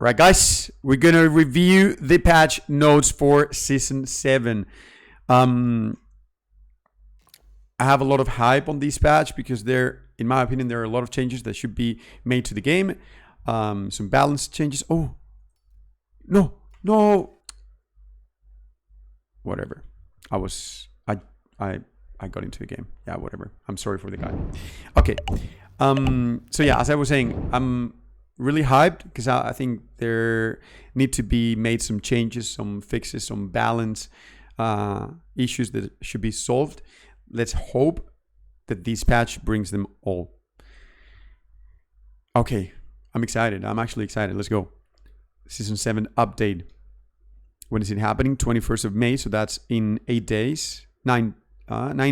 Right, guys, we're gonna review the patch notes for Season 7. I have a lot of hype on this patch because in my opinion, there are a lot of changes that should be made to the game. Some balance changes. Oh, no. Whatever. I got into the game. Yeah, whatever. I'm sorry for the guy. Okay. So yeah, as I was saying, I'm really hyped because I think there need to be made some changes, some fixes, some balance issues that should be solved. Let's hope that this patch brings them all. Okay, I'm excited. I'm actually excited. Let's go. Season 7 update. When is it happening? 21st of May. So that's in 8 days. 9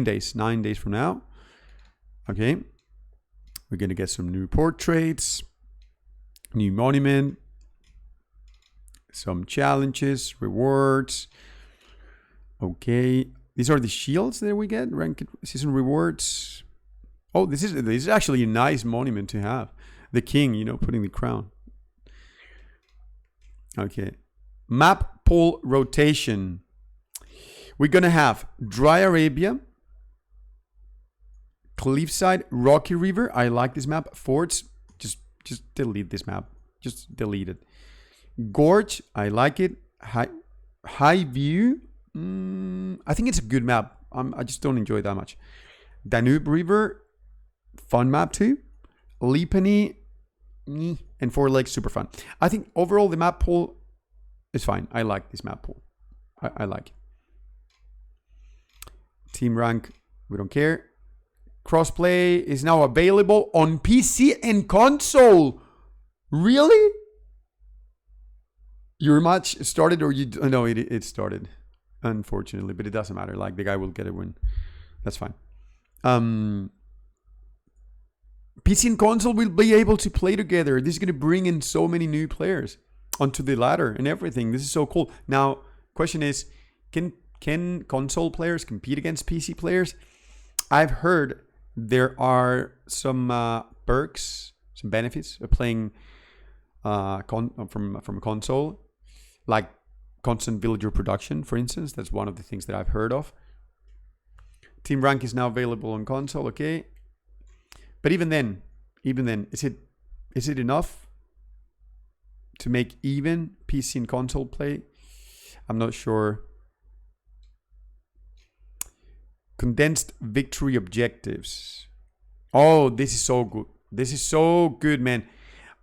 days. 9 days from now. Okay. We're going to get some new portraits. New monument, some challenges, rewards. Okay, these are the shields that we get. Ranked season rewards. Oh, this is actually a nice monument to have. The king, putting the crown. Okay, map pole rotation. We're gonna have Dry Arabia, Cliffside, Rocky River. I like this map. Forts. Just delete this map. Just delete it. Gorge, I like it. High View, I think it's a good map. I just don't enjoy it that much. Danube River, fun map too. Lipany, and Four Lakes, super fun. I think overall the map pool is fine. I like this map pool. I like it. Team rank, we don't care. Crossplay is now available on PC and console. Really? Your match started or you... No, it started. Unfortunately, but it doesn't matter. Like, the guy will get a win. That's fine. PC and console will be able to play together. This is going to bring in so many new players onto the ladder and everything. This is so cool. Now, question is, can console players compete against PC players? I've heard there are some perks, some benefits of playing from a console, like constant villager production, for instance. That's one of the things that I've heard of. Team rank is now available on console, okay. But even then, is it enough to make even PC and console play? I'm not sure. Condensed victory objectives. Oh, this is so good. This is so good, man.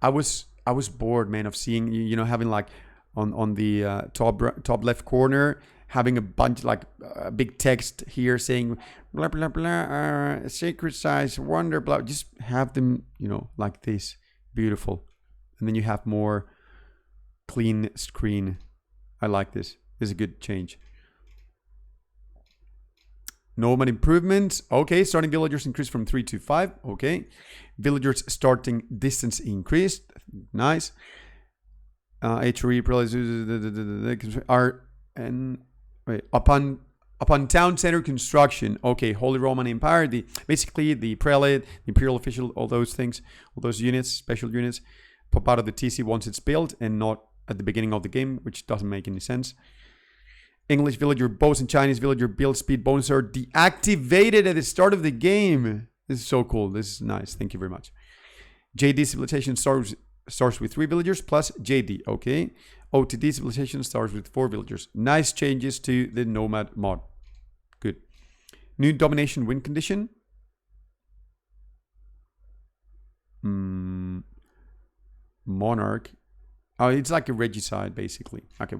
I was bored, man, of seeing having like on the top left corner having a bunch like a big text here saying blah blah blah sacred size wonder blah. Just have them like this, beautiful, and then you have more clean screen. I like this. This is a good change. Nomad improvements. Okay, starting villagers increased from 3 to 5. Okay, villagers starting distance increased. Nice. HRE upon town center construction. Okay, Holy Roman Empire. Basically the prelate, the imperial official, all those things, all those units, special units, pop out of the TC once it's built and not at the beginning of the game, which doesn't make any sense. English villager bows and Chinese villager build speed bonuses are deactivated at the start of the game. This is so cool. This is nice. Thank you very much. JD civilization starts with 3 villagers plus JD. Okay. OTD civilization starts with 4 villagers. Nice changes to the Nomad mod. Good. New domination win condition. Monarch. Oh, it's like a regicide basically. Okay,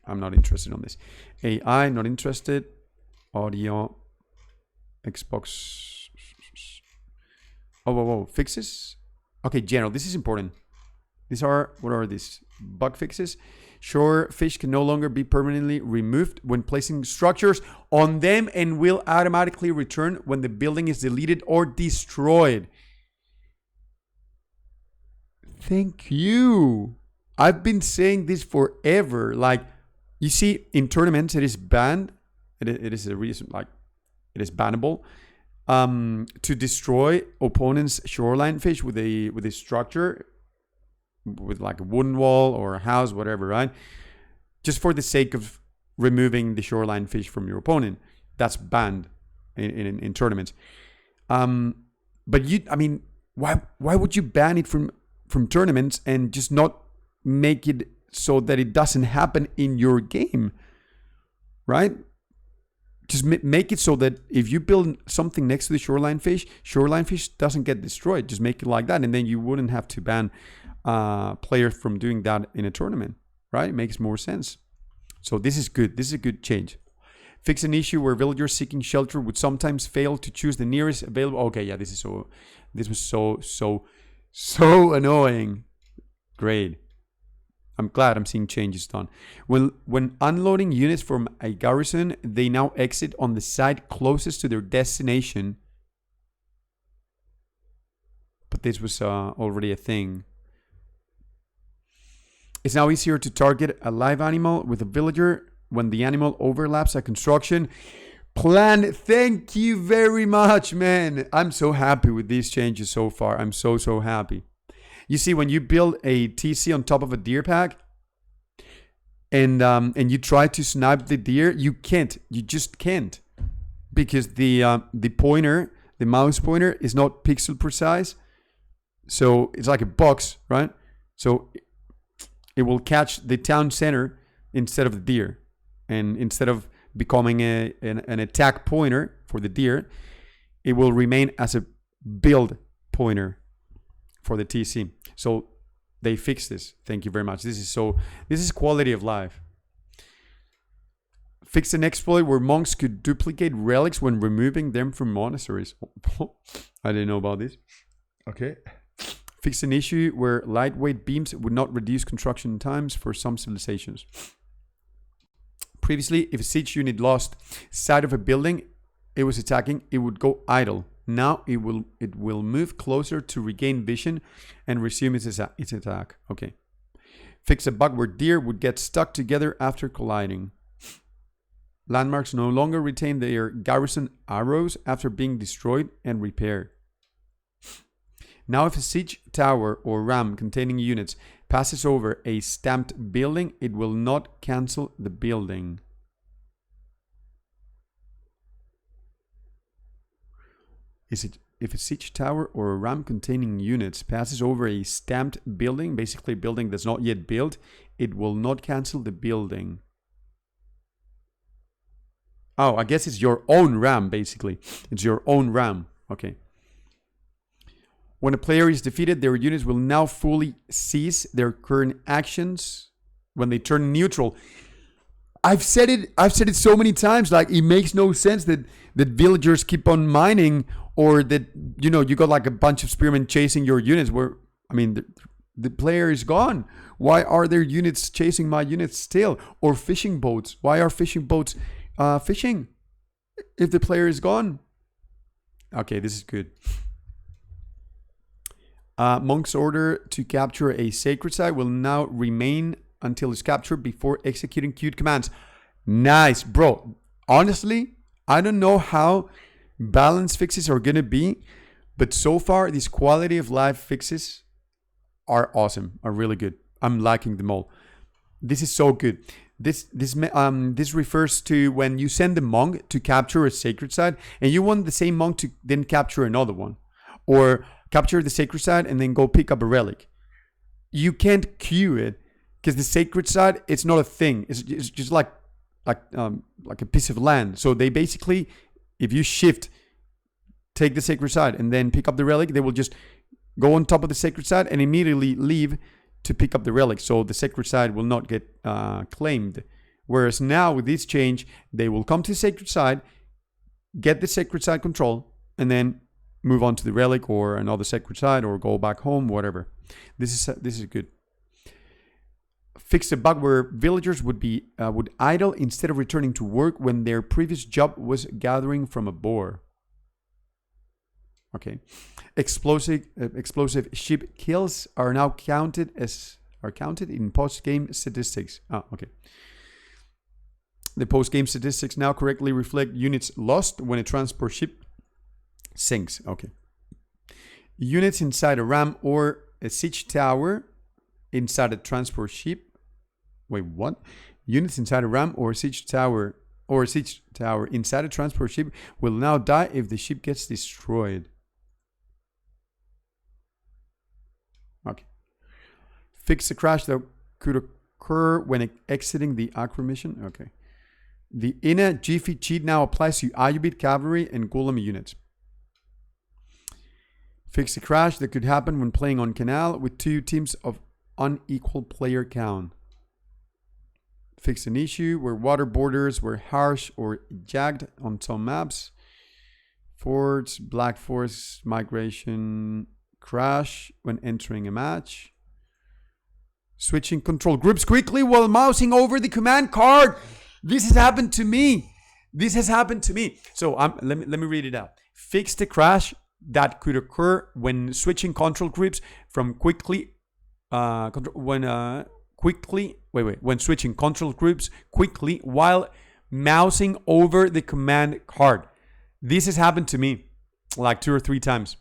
I'm not interested on this. AI, not interested. Audio. Xbox. Oh, fixes? Okay, general. This is important. What are these? Bug fixes. Shore fish can no longer be permanently removed when placing structures on them and will automatically return when the building is deleted or destroyed. Thank you. I've been saying this forever. Like, you see, in tournaments, it is banned. It is a reason, like, it is bannable to destroy opponents' shoreline fish with a structure with like a wooden wall or a house, whatever, right? Just for the sake of removing the shoreline fish from your opponent. That's banned in tournaments. But why would you ban it from tournaments and just not make it so that it doesn't happen in your game, right? Just make it so that if you build something next to the shoreline fish doesn't get destroyed. Just make it like that, and then you wouldn't have to ban players from doing that in a tournament, right? It makes more sense. So this is good. This is a good change. Fix an issue where villagers seeking shelter would sometimes fail to choose the nearest available. Okay, yeah, this was so annoying. Great. I'm glad I'm seeing changes done. When unloading units from a garrison, they now exit on the side closest to their destination. But this was already a thing. It's now easier to target a live animal with a villager when the animal overlaps a construction plan. Thank you very much, man. I'm so happy with these changes so far. I'm so happy. You see, when you build a TC on top of a deer pack and you try to snipe the deer, you can't. You just can't. Because the pointer, the mouse pointer, is not pixel precise. So it's like a box, right? So it will catch the town center instead of the deer. And instead of becoming an attack pointer for the deer, it will remain as a build pointer for the TC. So they fixed this. Thank you very much. This is quality of life. Fix an exploit where monks could duplicate relics when removing them from monasteries. I didn't know about this. Okay. Fix an issue where lightweight beams would not reduce construction times for some civilizations. Previously, if a siege unit lost sight of a building it was attacking, it would go idle. Now it will move closer to regain vision and resume its attack. Okay. Fix a bug where deer would get stuck together after colliding. Landmarks no longer retain their garrison arrows after being destroyed and repaired. Now if a siege tower or ram containing units passes over a stamped building, it will not cancel the building. If a siege tower or a ram containing units passes over a stamped building, basically a building that's not yet built, it will not cancel the building. Oh, I guess it's your own ram, basically. It's your own ram. Okay. When a player is defeated, their units will now fully cease their current actions when they turn neutral. I've said it so many times, like it makes no sense that villagers keep on mining, or that, you know, you got like a bunch of spearmen chasing your units where, I mean, the player is gone. Why are their units chasing my units still? Or fishing boats. Why are fishing boats fishing if the player is gone? Okay, this is good. Monk's order to capture a sacred site will now remain until it's captured before executing queued commands. Nice, bro. Honestly, I don't know how balance fixes are gonna be, but so far these quality of life fixes are awesome, are really good. I'm liking them all. This is so good. This refers to when you send the monk to capture a sacred site, and you want the same monk to then capture another one, or capture the sacred site and then go pick up a relic. You can't queue it because the sacred site, it's not a thing. It's just like a piece of land. So they basically, if you shift, take the sacred site and then pick up the relic, they will just go on top of the sacred site and immediately leave to pick up the relic. So the sacred site will not get claimed. Whereas now with this change, they will come to the sacred site, get the sacred site control, and then move on to the relic or another sacred site, or go back home, whatever. This is good. Fix a bug where villagers would idle instead of returning to work when their previous job was gathering from a boar. Okay. Explosive ship kills are now counted in post-game statistics. Oh, okay. The post-game statistics now correctly reflect units lost when a transport ship sinks. Okay. Units inside a ram or a siege tower inside a transport ship. Wait, what? Units inside a ram or siege tower inside a transport ship will now die if the ship gets destroyed. Okay. Fix a crash that could occur when exiting the Acro mission. Okay. The inner Jiffy cheat now applies to Ayubit cavalry and Golem units. Fix a crash that could happen when playing on Canal with 2 teams of unequal player count. Fix an issue where water borders were harsh or jagged on some maps. Forts, Black Forest migration crash when entering a match. Switching control groups quickly while mousing over the command card. This has happened to me. So let me read it out. Fix the crash that could occur when switching control groups from when switching control groups quickly while mousing over the command card. This has happened to me like 2 or 3 times.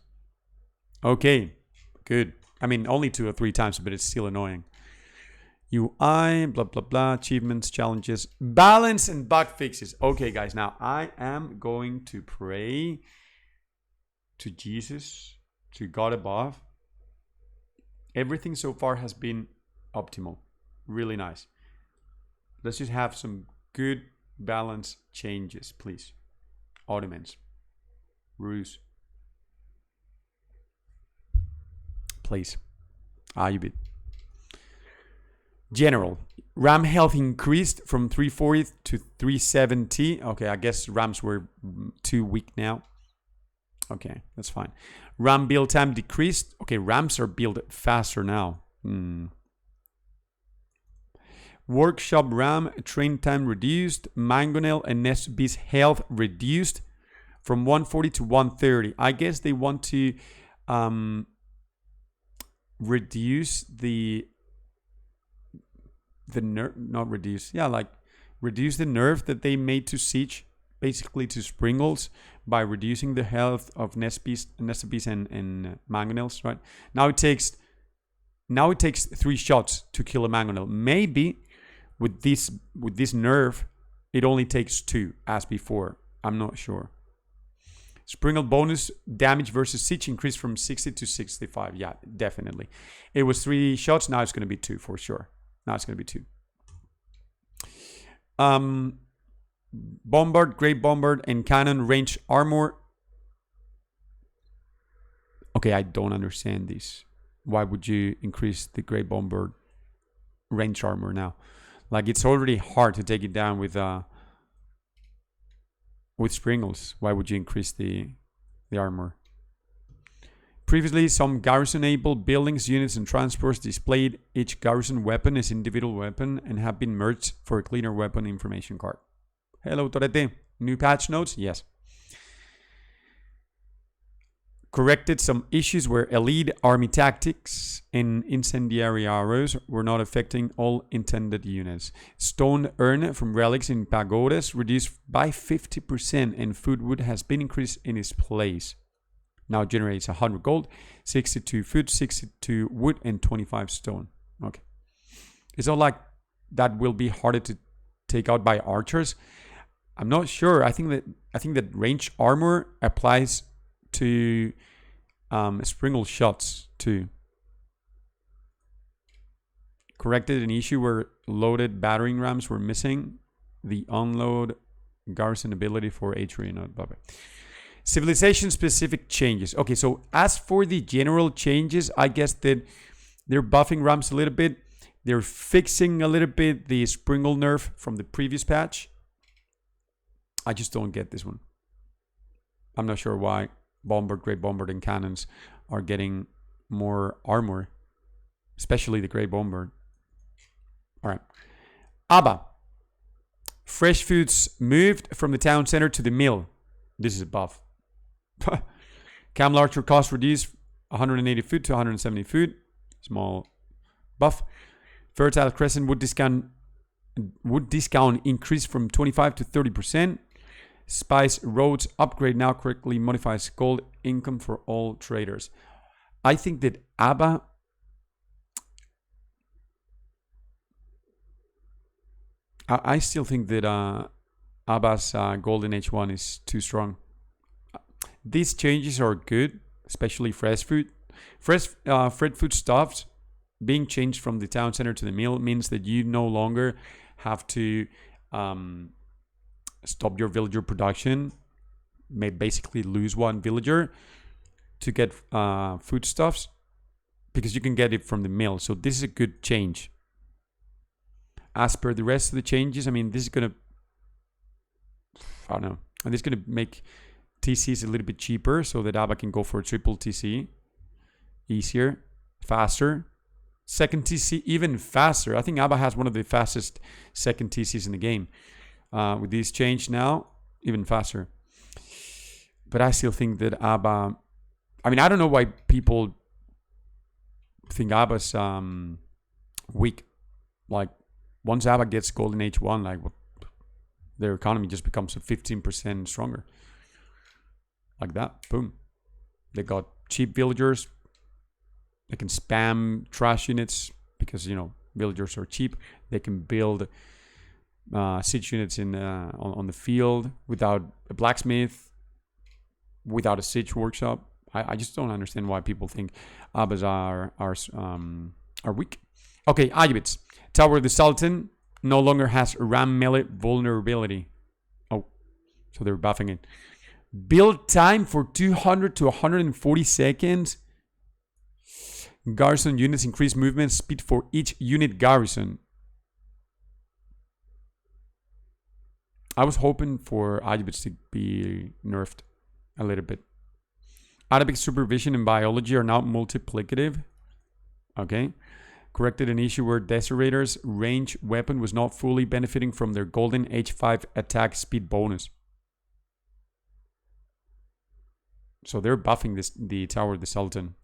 Okay, good. I mean, only 2 or 3 times, but it's still annoying. UI, blah, blah, blah, achievements, challenges, balance, and bug fixes. Okay, guys, now I am going to pray to Jesus, to God above. Everything so far has been optimal. Really nice. Let's just have some good balance changes, please. Ottomans. Ruse. Please. Ayubit. General. Ram health increased from 340 to 370. Okay, I guess Rams were too weak now. Okay, that's fine. Ram build time decreased. Okay, Rams are built faster now. Workshop Ram train time reduced. Mangonel and Nesby's health reduced from 140 to 130. I guess they want to reduce the nerf, not reduce. Yeah, like reduce the nerf that they made to Siege, basically to Springles, by reducing the health of Nesby's and Mangonels, right? Now it takes 3 shots to kill a Mangonel. Maybe with this nerf, it only takes 2 as before. I'm not sure. Springle bonus damage versus Siege increased from 60 to 65. Yeah, definitely. It was 3 shots. Now it's going to be 2 for sure. Now it's going to be 2. Bombard, Great Bombard, and Cannon range armor. Okay, I don't understand this. Why would you increase the Great Bombard range armor now? Like, it's already hard to take it down with Springles. Why would you increase the armor? Previously, some garrison-able buildings, units, and transports displayed each garrison weapon as individual weapon and have been merged for a cleaner weapon information card. Hello, Torete. New patch notes? Yes. Corrected some issues where elite army tactics and incendiary arrows were not affecting all intended units. Stone urn from relics in pagodas reduced by 50% and food wood has been increased in its place. Now generates 100 gold, 62 food, 62 wood, and 25 stone. Okay. It's not like that will be harder to take out by archers. I'm not sure. I think that range armor applies to Springle shots too. Corrected an issue where loaded battering rams were missing. The unload garrison ability for H3 not blah. Civilization-specific changes. Okay, so as for the general changes, I guess that they're buffing rams a little bit. They're fixing a little bit the Springle nerf from the previous patch. I just don't get this one. I'm not sure why Bombard, Great Bombard, and Cannons are getting more armor. Especially the Great Bombard. Alright. Abba. Fresh foods moved from the town center to the mill. This is a buff. Camel Archer cost reduced 180 food to 170 food. Small buff. Fertile Crescent wood discount increased from 25 to 30%. Spice Roads upgrade now correctly modifies gold income for all traders. I think that Abba I still think that Abba's Golden Age 1 is too strong. These changes are good, especially fresh food. Fresh food stuffs being changed from the town center to the mill means that you no longer have to stop your villager production, may basically lose one villager to get foodstuffs, because you can get it from the mill. So this is a good change. As per the rest of the changes, I mean, this is gonna, I don't know, and this is gonna make TCs a little bit cheaper so that Abba can go for a triple TC, easier, faster. Second TC even faster. I think Abba has one of the fastest second TCs in the game. With this change now, even faster. But I still think that Abba, I mean, I don't know why people think Abba's weak. Like, once Abba gets Golden Age 1, like, what, their economy just becomes 15% stronger. Like that, boom. They got cheap villagers. They can spam trash units because, you know, villagers are cheap. They can build siege units in on the field without a blacksmith, without a siege workshop. I just don't understand why people think Abbas are weak. Okay, Ayubits. Tower of the Sultan no longer has ram melee vulnerability. Oh, so they're buffing it. Build time for 200 to 140 seconds. Garrison units increase movement speed for each unit garrison. I was hoping for Ayubits to be nerfed a little bit. Arabic supervision and biology are now multiplicative. Okay. Corrected an issue where Desorator's range weapon was not fully benefiting from their Golden Age 5 attack speed bonus. So they're buffing the Tower of the Sultan.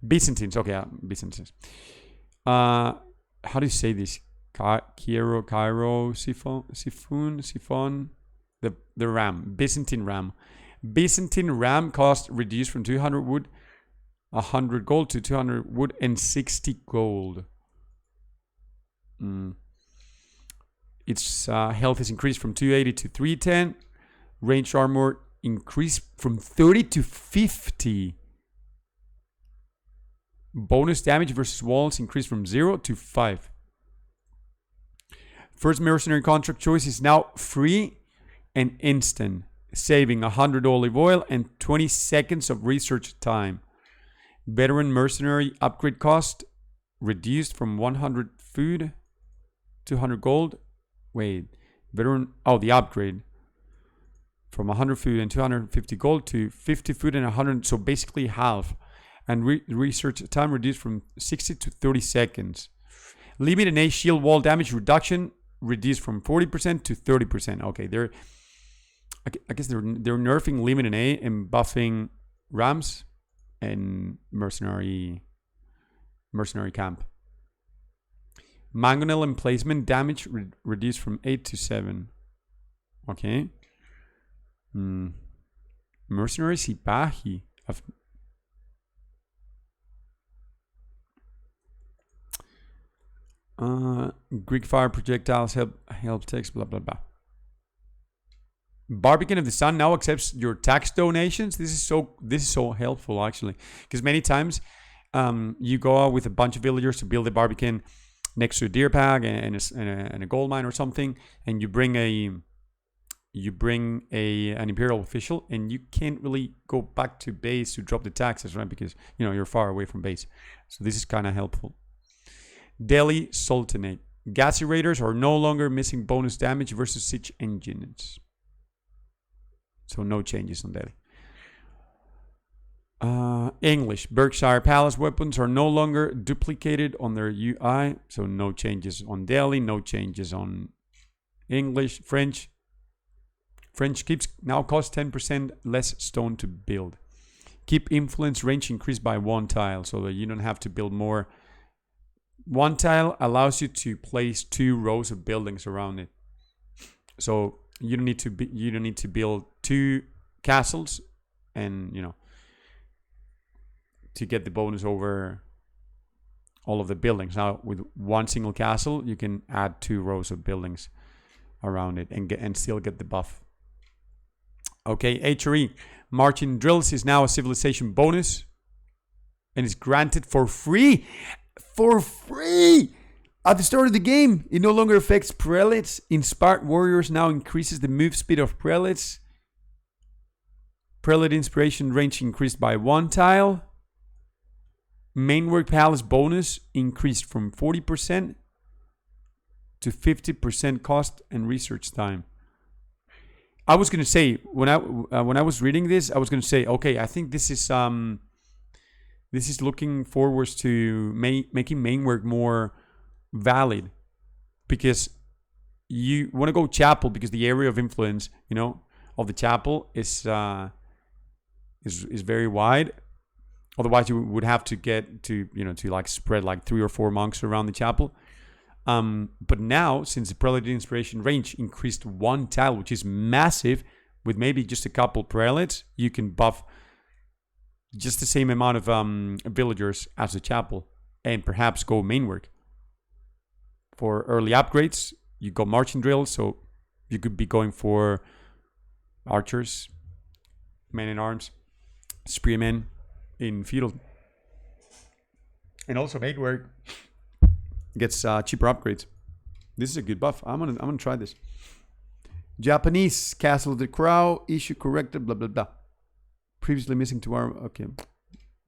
Byzantines. Okay, Byzantines. How do you say this? Cairo, Siphon. The RAM. Byzantine RAM. Byzantine RAM cost reduced from 200 wood, 100 gold to 200 wood and 60 gold. Its health is increased from 280 to 310. Range armor increased from 30 to 50. Bonus damage versus walls increased from 0 to 5. First mercenary contract choice is now free and instant, saving 100 olive oil and 20 seconds of research time. Veteran mercenary upgrade cost reduced from 100 food to 100 gold. Wait, veteran, the upgrade. From 100 food and 250 gold to 50 food and 100, so basically half. And research time reduced from 60 to 30 seconds. Limit and A shield wall damage reduction reduced from 40% to 30%. Okay, I guess they're nerfing limit and A and buffing rams and mercenary camp. Mangonel emplacement damage reduced from 8 to 7. Okay. Mercenary Sipahi. Greek fire projectiles help text, blah blah blah. Barbican of the Sun now accepts your tax donations. This is so helpful actually, because many times you go out with a bunch of villagers to build a Barbican next to a deer pag and a gold mine or something, and you bring an imperial official, and you can't really go back to base to drop the taxes, right? Because you're far away from base. So this is kind of helpful. Delhi Sultanate. Gassy Raiders are no longer missing bonus damage versus siege engines. So no changes on Delhi. English. Berkshire Palace weapons are no longer duplicated on their UI. So no changes on Delhi. No changes on English. French keeps now cost 10% less stone to build. Keep influence range increased by 1 tile so that you don't have to build more. 1 tile allows you to place 2 rows of buildings around it. So you don't need to build 2 castles, and to get the bonus over all of the buildings. Now, with one single castle, you can add 2 rows of buildings around it and still get the buff. Okay, HRE. Marching drills is now a civilization bonus and is granted for free. For free! At the start of the game, it no longer affects prelates. Inspired warriors now increases the move speed of prelates. Prelate inspiration range increased by 1 tile. Main work palace bonus increased from 40% to 50% cost and research time. I was gonna say when I was reading this, I was gonna say, okay, I think this is looking forwards to making main work more valid, because you want to go chapel because the area of influence, of the chapel is very wide. Otherwise, you would have to get to like spread like 3 or 4 monks around the chapel. But now, since the prelate inspiration range increased 1 tile, which is massive, with maybe just a couple prelates, you can buff just the same amount of villagers as the chapel, and perhaps go main work. For early upgrades, you go marching drills, so you could be going for archers, men in arms, spearmen in feudal, and also main work gets cheaper upgrades. This is a good buff. I'm gonna try this. Japanese Castle of the Crow issue corrected. Blah blah blah. Previously missing tomorrow. Okay,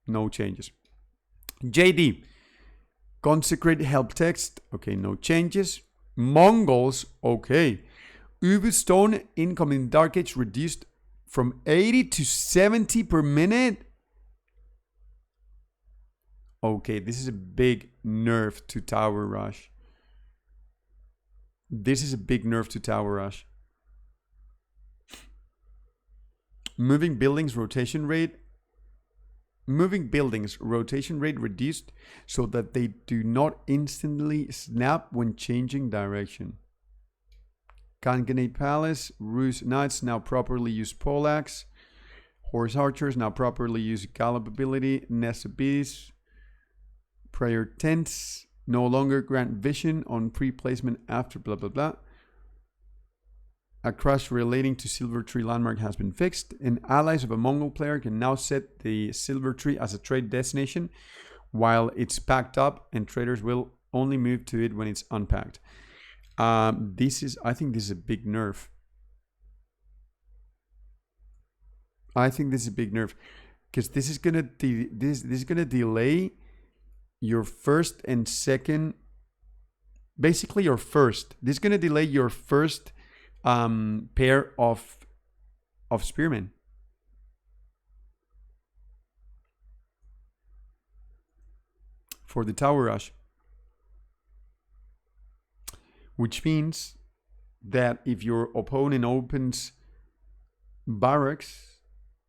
no changes. JD Consecrate help text. Okay, no changes. Mongols. Okay. Ubu Stone income in Dark Age reduced from 80 to 70 per minute. Okay, this is a big nerf to Tower Rush. This is a big nerf to Tower Rush. Moving buildings rotation rate reduced so that they do not instantly snap when changing direction. Kanganate Palace, Ruse Knights now properly use Poleaxe. Horse Archers now properly use Gallop ability. Nest of Beasts. Prayer Tents no longer grant vision on pre-placement after blah blah blah. A crash relating to Silver Tree landmark has been fixed, and allies of a Mongol player can now set the Silver Tree as a trade destination while it's packed up, and traders will only move to it when it's unpacked. I think this is a big nerf. I think this is a big nerf because this is gonna delay your first and second. Basically, your first. This is gonna delay your first pair of spearmen. For the Tower Rush. Which means that if your opponent opens barracks,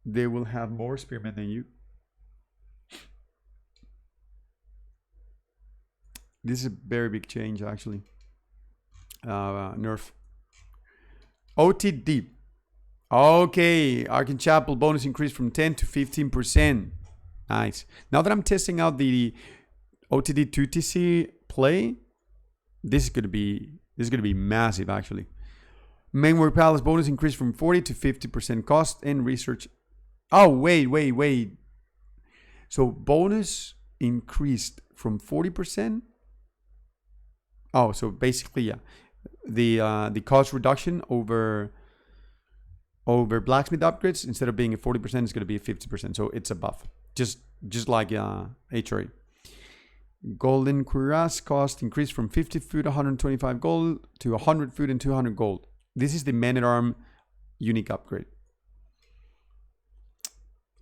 they will have more spearmen than you. This is a very big change, actually. Nerf. OTD. Okay, Arcane Chapel bonus increase from 10 to 15%. Nice. Now that I'm testing out the OTD 2TC play, this is gonna be massive, actually. Main Work Palace bonus increase from 40 to 50% cost and research. Oh, wait. So bonus increased from 40%. Oh, so basically, yeah, the cost reduction over blacksmith upgrades, instead of being a 40%, it's going to be a 50%. So it's a buff, just like HRE. Golden Cuirass cost increased from 50 food, 125 gold to 100 food and 200 gold. This is the Man at Arm unique upgrade.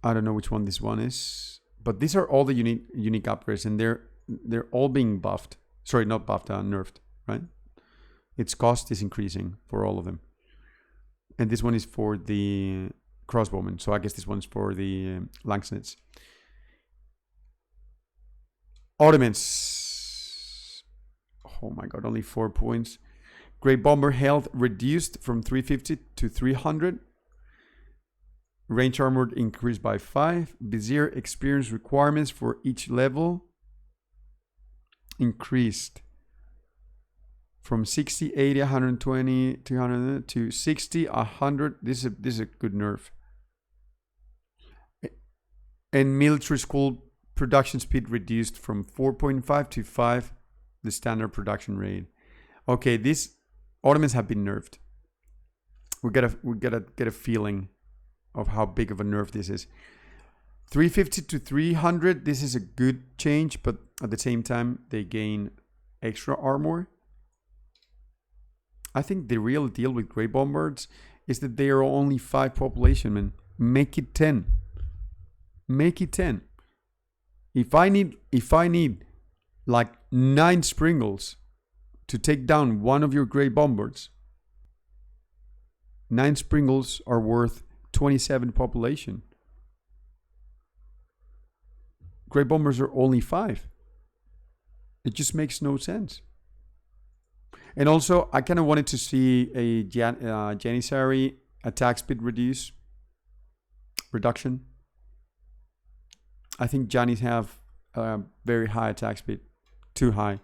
I don't know which one this one is, but these are all the unique upgrades, and they're all being buffed. Sorry, not buffed, nerfed, right? Its cost is increasing for all of them. And this one is for the crossbowmen. So I guess this one's for the langsmiths. Ottomans. Oh my god, only 4 points. Great Bomber health reduced from 350 to 300. Range armored increased by 5. Vizier experience requirements for each level increased from 60, 80, 120, 200 to 60, 100. This is a good nerf. And military school production speed reduced from 4.5 to 5, the standard production rate. Okay, these Ottomans have been nerfed. We gotta get a feeling of how big of a nerf this is. 350 to 300, this is a good change, but at the same time, they gain extra armor. I think the real deal with Grey Bombards is that they are only 5 population, man. Make it 10. Make it 10. If I need like 9 Springles to take down one of your Grey Bombards, 9 Springles are worth 27 population. Grey Bombers are only 5. It just makes no sense. And also, I kind of wanted to see a Janissary attack speed reduction. I think Janis have very high attack speed, too high.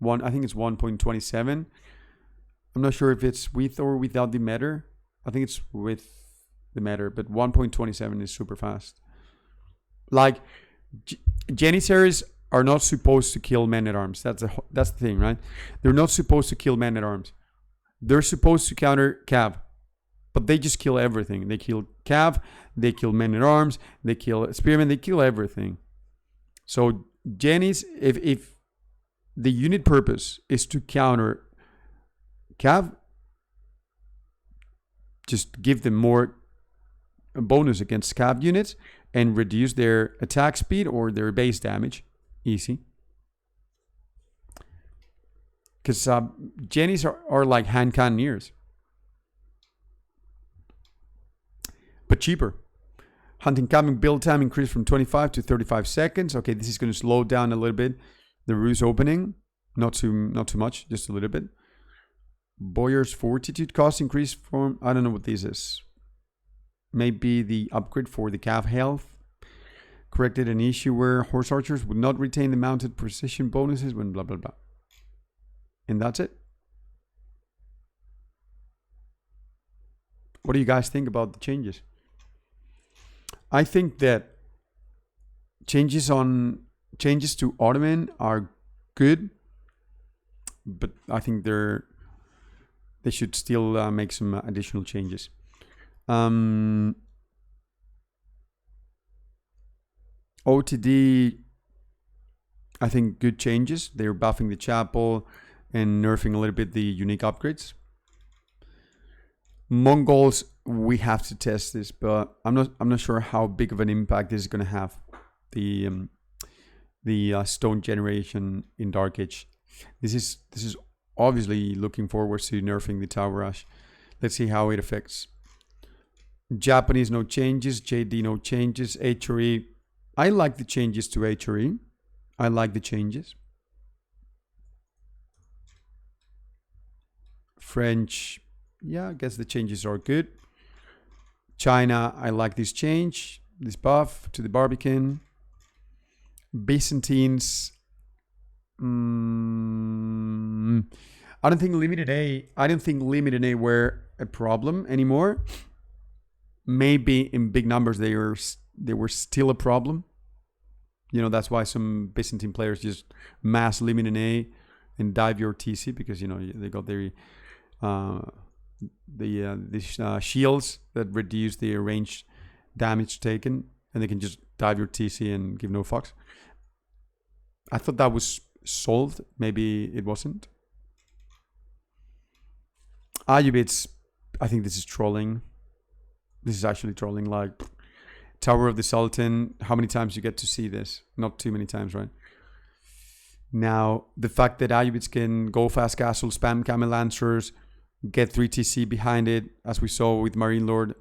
I think it's 1.27. I'm not sure if it's with or without the meter. I think it's with the meter, but 1.27 is super fast. Like, Janissaries are not supposed to kill men-at-arms. That's the thing, right? They're not supposed to kill men-at-arms. They're supposed to counter cav. But they just kill everything. They kill cav, they kill men-at-arms, they kill spearmen, they kill everything. So Janis, if the unit purpose is to counter cav, just give them more bonus against cav units and reduce their attack speed or their base damage. Easy. Because Janis are like hand cannoneers. But cheaper. Hunting cabin build time increased from 25 to 35 seconds. Okay, this is going to slow down a little bit the ruse opening. Not too much, just a little bit. Boyar's fortitude cost increased from, I don't know what this is. Maybe the upgrade for the cav health. Corrected an issue where horse archers would not retain the mounted precision bonuses when blah blah blah. And that's it. What do you guys think about the changes? I think that changes to Ottoman are good, but I think they should still make some additional changes. OTD, I think good changes. They're buffing the chapel and nerfing a little bit the unique upgrades. Mongols, we have to test this, but I'm not sure how big of an impact this is going to have. The stone generation in Dark Age. This is obviously looking forward to nerfing the Tower Rush. Let's see how it affects. Japanese, no changes. JD, no changes. HRE, I like the changes to HRE. I like the changes. French, yeah, I guess the changes are good. China, I like this change, this buff to the Barbican. Byzantines, I don't think limited A were a problem anymore. Maybe in big numbers they were still a problem. You know, that's why some Byzantine players just mass limited A and dive your TC because, you know, they got their these shields that reduce the range damage taken, and they can just dive your TC and give no fucks. I thought that was solved. Maybe it wasn't. Ayubits, I think this is trolling. This is actually trolling. Like, Tower of the Sultan, how many times you get to see this? Not too many times, right? Now, the fact that Ayubits can go fast castle, spam camel lancers, get 3 TC behind it, as we saw with Marine Lord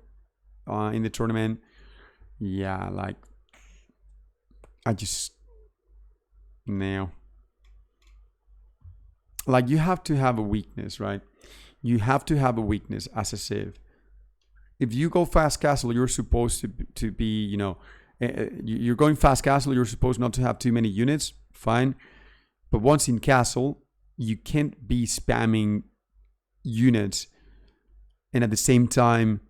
in the tournament. Yeah, like, no. Like, you have to have a weakness, right? You have to have a weakness as a Civ. If you go fast castle, you're supposed to be, you know, you're going fast castle, you're supposed not to have too many units. Fine. But once in castle, you can't be spamming units and at the same time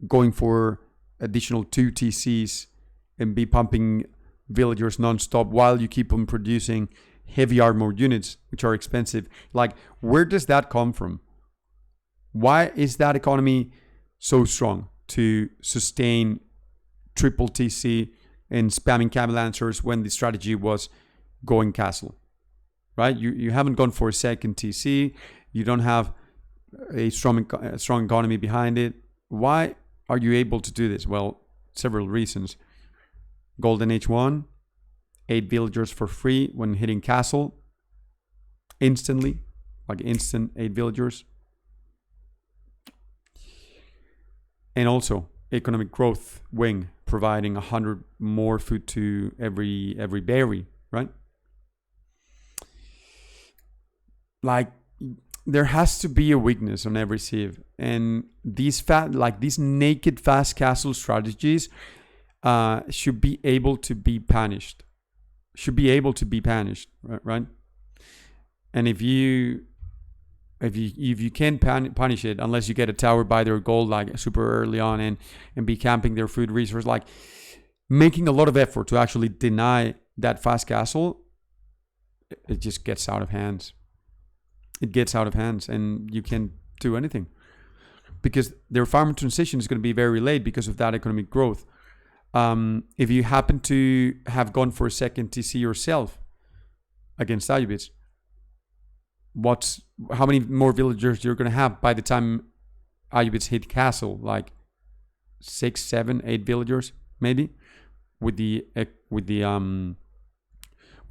going for additional 2 TCs and be pumping villagers non-stop while you keep on producing heavy armor units, which are expensive. Like, where does that come from? Why is that economy so strong to sustain triple TC and spamming camel lancers when the strategy was going castle? Right? You haven't gone for a second TC. You don't have a strong economy behind it. Why are you able to do this? Well, several reasons. Golden Age 1, 8 villagers for free when hitting castle. Instantly, like instant 8 villagers. And also economic growth wing, providing 100 more food to every berry, right? Like, there has to be a weakness on every Civ, and these naked fast castle strategies should be able to be punished. Right? And if you can't punish it unless you get a tower by their gold like super early on and be camping their food resource, like making a lot of effort to actually deny that fast castle, it just gets out of hands. It gets out of hands and you can't do anything because their farm transition is going to be very late because of that economic growth. If you happen to have gone for a second TC yourself against Ayubids, how many more villagers you're going to have by the time Ayubids hit castle? Like 6, 7, 8 villagers maybe. With the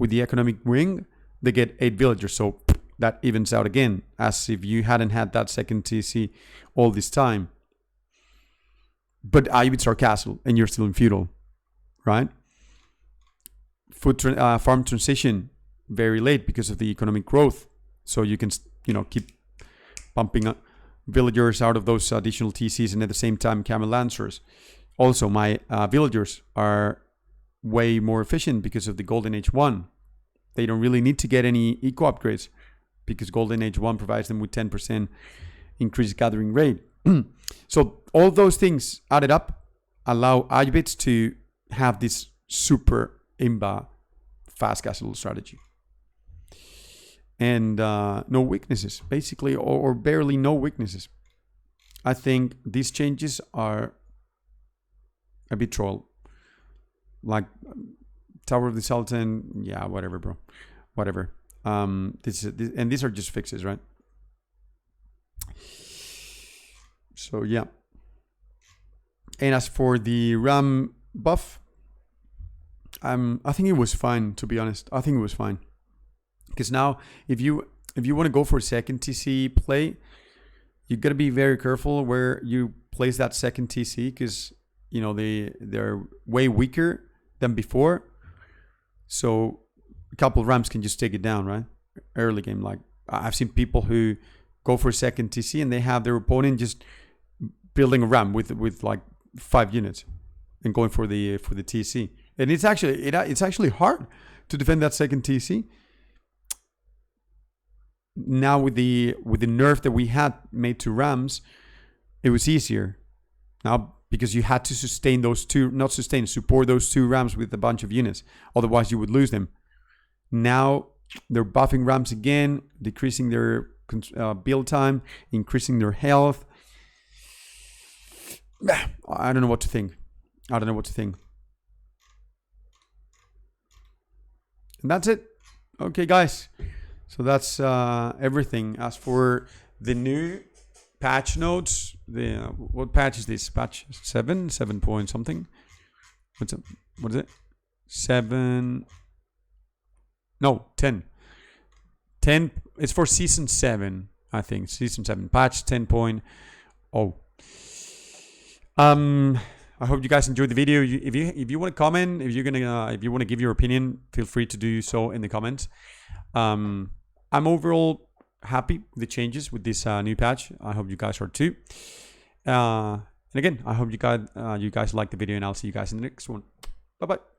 economic wing, they get 8 villagers, so that evens out again, as if you hadn't had that second TC all this time. But Ayubids are castle and you're still in feudal, right? Farm transition very late because of the economic growth. So you can, keep pumping up villagers out of those additional TCs and at the same time camel lancers. Also, my villagers are way more efficient because of the Golden Age 1. They don't really need to get any eco upgrades because Golden Age 1 provides them with 10% increased gathering rate. So all those things added up allow Ayubids to have this super imba fast castle strategy. And no weaknesses, basically, or barely no weaknesses. I think these changes are a bit troll. Like Tower of the Sultan, yeah, whatever, bro. Whatever. These are just fixes, right? So, yeah. And as for the RAM buff, I think it was fine, to be honest. I think it was fine. Because now, if you want to go for a second TC play, you got to be very careful where you place that second TC because, they're way weaker than before. So a couple of Rams can just take it down, right? Early game. Like, I've seen people who go for a second TC and they have their opponent just building a Ram with like 5 units and going for the TC. And it's actually hard to defend that second TC. Now with the nerf that we had made to Rams, it was easier. Now because you had to support those 2 Rams with a bunch of units. Otherwise you would lose them. Now they're buffing Rams again, decreasing their build time, increasing their health. I don't know what to think. And that's it. Okay, guys. So that's everything. As for the new patch notes, what patch is this? Patch 7 point something. What is it? 7. No, 10. 10. It's for season 7, I think. Season 7, patch 10.0. I hope you guys enjoyed the video. If you want to comment, if you want to give your opinion, feel free to do so in the comments. I'm overall happy with the changes with this new patch. I hope you guys are too. And again, I hope you guys like the video, and I'll see you guys in the next one. Bye bye.